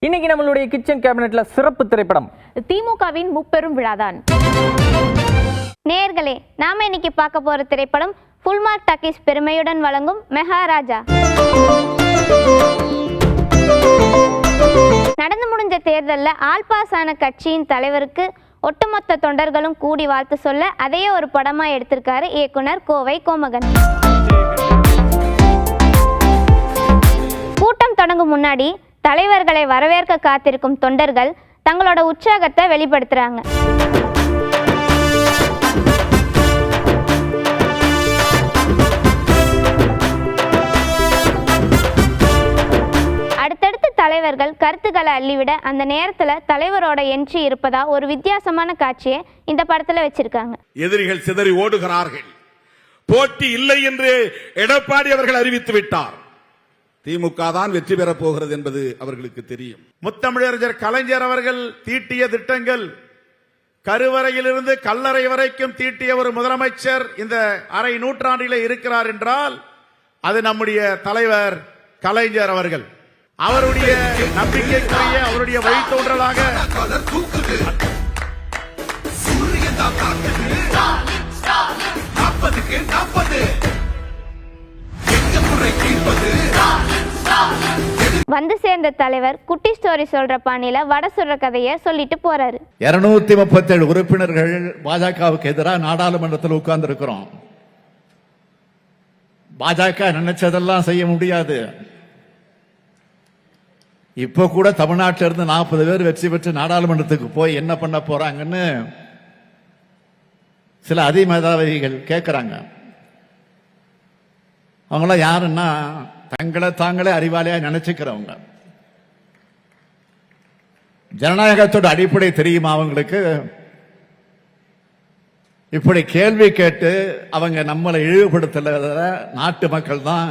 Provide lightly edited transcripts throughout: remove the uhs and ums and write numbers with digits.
இன்னைக்கு நம்மளுடைய கிச்சன் கேபினெட்ல சிறப்பு திரைப்படம் திமுகவின் முப்பெரும் விழாதான். நேயர்களே, நாம இன்னைக்கு பார்க்க போற திரைப்படம் ஃபுல்மார்க் டாக்கீஸ் பெருமையுடன் வழங்கும் மெகாராஜா. நடந்து முடிஞ்ச தேர்தலில் ஆல் பாஸ் ஆன கட்சியின் தலைவருக்கு ஒட்டுமொத்த தொண்டர்களும் கூடி வாழ்த்து சொல்ல அதையே ஒரு படமா எடுத்திருக்காரு இயக்குனர் கோவை கோமகன். கூட்டம் தொடங்கும் முன்னாடி தலைவர்களை வரவேற்க காத்திருக்கும் தொண்டர்கள் தங்களோட உற்சாகத்தை வெளிப்படுத்துறாங்க. அடுத்தடுத்து தலைவர்கள் கருத்துக்களை அள்ளிவிட அந்த நேரத்துல தலைவரோட என்ட்ரி இருப்பதா ஒரு வித்தியாசமான காட்சியை இந்த படத்துல வச்சிருக்காங்க. எதிரிகள் சிதறி ஓடுகிறார்கள். போட்டி இல்லை என்று எடப்பாடி அவர்கள் அறிவித்து விட்டார். திமுக தான் வெற்றி பெறப் போகிறது என்பது அவர்களுக்கு தெரியும். முத்தமிழறிஞர் கலைஞர் அவர்கள் தீட்டிய திட்டங்கள், கருவறையிலிருந்து கல்லறை வரைக்கும் தீட்டிய ஒரு முதலமைச்சர் இந்த அரை நூற்றாண்டிலே இருக்கிறார் என்றால் அது நம்முடைய தலைவர் கலைஞர் அவர்கள். அவருடைய நம்பிக்கைக்குரிய அவருடைய வழித்தோன்றலாக வந்து சேர்ந்த தலைவர் குட்டி ஸ்டோரி சொல்ற பாணியில வட சொல்ற கதையை சொல்லிட்டு போறாரு. 237 உறுப்பினர்கள் பாஜகவுக்கு எதிராக நாடாளுமன்றத்தில் உட்கார்ந்து இருக்கிறோம். பாஜக நினைச்சதெல்லாம் செய்ய முடியாது. இப்ப கூட தமிழ்நாட்டில இருந்து 40 பேர் வெற்றி பெற்று நாடாளுமன்றத்துக்கு போய் என்ன பண்ண போறாங்கன்னு சில அதிமேதாவிகள் கேட்கிறாங்க. அவங்களாம் யாருன்னா தங்களை தாங்களே அறிவாளியா நினைச்சுக்கிறவங்க. ஜனநாயகத்தோட அடிப்படை தெரியுமா அவங்களுக்கு? இப்படி கேள்வி கேட்டு அவங்க நம்மளை இழிவுபடுத்தல, நாட்டு மக்கள் தான்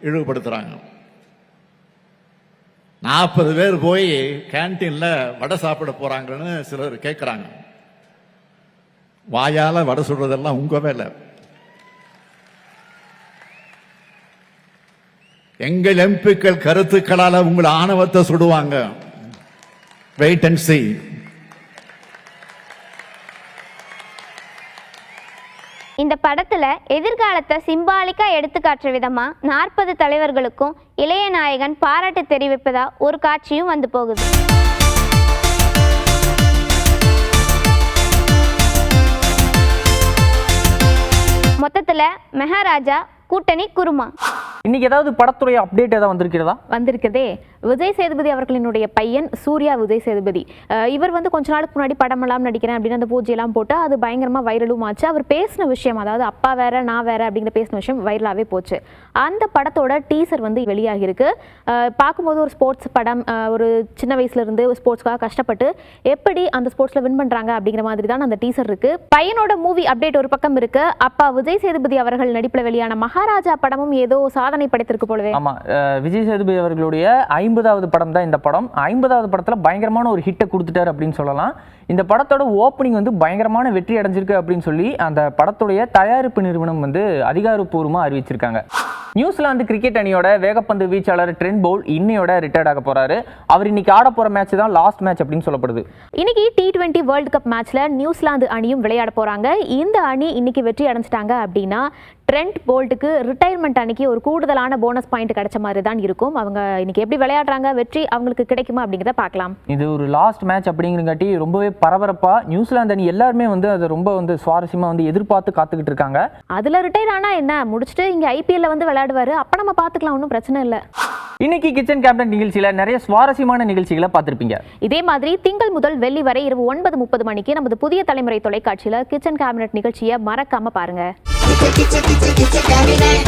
இழிவுபடுத்துறாங்க. 40 பேர் போய் கேன்டீன்ல வடை சாப்பிட போறாங்கன்னு சிலர் கேட்கிறாங்க. வாயால வடை சொல்றதெல்லாம் உங்க வேலை. எங்கள் எம்பிக்கள் கருத்துக்களால உங்கள் ஆணவத்தை சுடுவாங்க. Wait and see. இந்த படத்துல எதிர்காலத்தை சிம்பாலிக்கா எடுத்து காட்டுற விதமா 40 தலைவர்களுக்கும் இளைய நாயகன் பாராட்டு தெரிவிப்பதா ஒரு காட்சியும் வந்து போகுது. மொத்தத்துல மெகாராஜா கூட்டணி குருமா. இன்னைக்கு ஏதாவது படத்துடைய அப்டேட் ஏதாவது வந்திருக்கிறதா? வந்திருக்கதே. விஜய் சேதுபதி அவர்களினுடைய பையன் சூர்யா விஜய் சேதுபதி, இவர் வந்து கொஞ்ச நாளுக்கு முன்னாடி படமெல்லாம் நடிக்கிறேன் அப்படின்னு அந்த பூஜையெல்லாம் போட்டு அது பயங்கரமா வைரலும் ஆச்சு. அவர் பேசின விஷயம், அதாவது அப்பா வேற நான் வேற அப்படிங்கிற பேசின விஷயம் வைரலாவே போச்சு. அந்த படத்தோட டீசர் வந்து வெளியாகி இருக்கு. பார்க்கும்போது ஒரு ஸ்போர்ட்ஸ் படம், ஒரு சின்ன வயசுல இருந்து ஸ்போர்ட்ஸ்க்காக கஷ்டப்பட்டு எப்படி அந்த ஸ்போர்ட்ஸ்ல வின் பண்றாங்க அப்படிங்கிற மாதிரி தான் அந்த டீசர் இருக்கு. பையனோட மூவி அப்டேட் ஒரு பக்கம் இருக்கு. அப்பா விஜய் சேதுபதி அவர்கள் நடிப்புல வெளியான மகாராஜா படமும் ஏதோ சாதனை படைத்திருக்கு போலவே. ஆமா, விஜய் சேதுபதி அவர்களுடைய 50வது படம் தான் இந்த படம். 50வது படத்துல பயங்கரமான ஒரு ஹிட்டை கொடுத்துட்டாரு அப்படின்னு சொல்லலாம். இந்த படத்தோட ஓப்பனிங் வந்து பயங்கரமான வெற்றி அடைஞ்சிருக்கு அப்படின்னு சொல்லி அந்த படத்துடைய தயாரிப்பு நிறுவனம் வந்து அதிகாரப்பூர்வமா அறிவிச்சிருக்காங்க. நியூசிலாந்து கிரிக்கெட் அணியோட வேகப்பந்து வீச்சாளர் ட்ரெண்ட் போல் இன்னையோட ரிட்டையர்ட் ஆக போறாரு. அவர் இன்னைக்கு ஆட போற மேட்ச் தான் லாஸ்ட் மேட்ச் அப்படின்னு சொல்லப்படுது. இன்னைக்கு T20 வேர்ல்டு கப் மேட்ச்ல நியூசிலாந்து அணியும் விளையாட போறாங்க. இந்த அணி இன்னைக்கு வெற்றி அடைஞ்சிட்டாங்க அப்படின்னா ட்ரெண்ட் போல்ட்டுக்கு ரிட்டையர்மெண்ட் அன்னைக்கு ஒரு கூடுதலான போனஸ் பாயிண்ட் கிடைச்ச மாதிரி தான் இருக்கும். அவங்க இன்னைக்கு எப்படி விளையாடுறாங்க, வெற்றி அவங்களுக்கு கிடைக்குமா அப்படிங்கிறத பார்க்கலாம். இது ஒரு லாஸ்ட் மேட்ச் அப்படிங்கிறங்காட்டி ரொம்பவே பரபரப்பா நியூசிலாந்து அணி எல்லாருமே வந்து அதை ரொம்ப வந்து சுவாரஸ்யமா வந்து எதிர்பார்த்து காத்துக்கிட்டு இருக்காங்க. அதுல ரிட்டையர் ஆனா என்ன, முடிச்சுட்டு இங்க IPL வந்து விளையாடுவாரு, அப்ப நம்ம பாத்துக்கலாம், ஒன்றும் பிரச்சனை இல்லை. இன்னைக்கு கிச்சன் கேபினட் நிகழ்ச்சியில நிறைய சுவாரஸ்யமான நிகழ்ச்சிகளை பார்த்திருப்பீங்க. இதே மாதிரி திங்கள் முதல் வெள்ளி வரை இரவு 9:30 மணிக்கு நமது புதிய தலைமுறை தொலைக்காட்சியில கிச்சன் கேபினட் நிகழ்ச்சியை மறக்காம பாருங்க. Kitchen cabinet.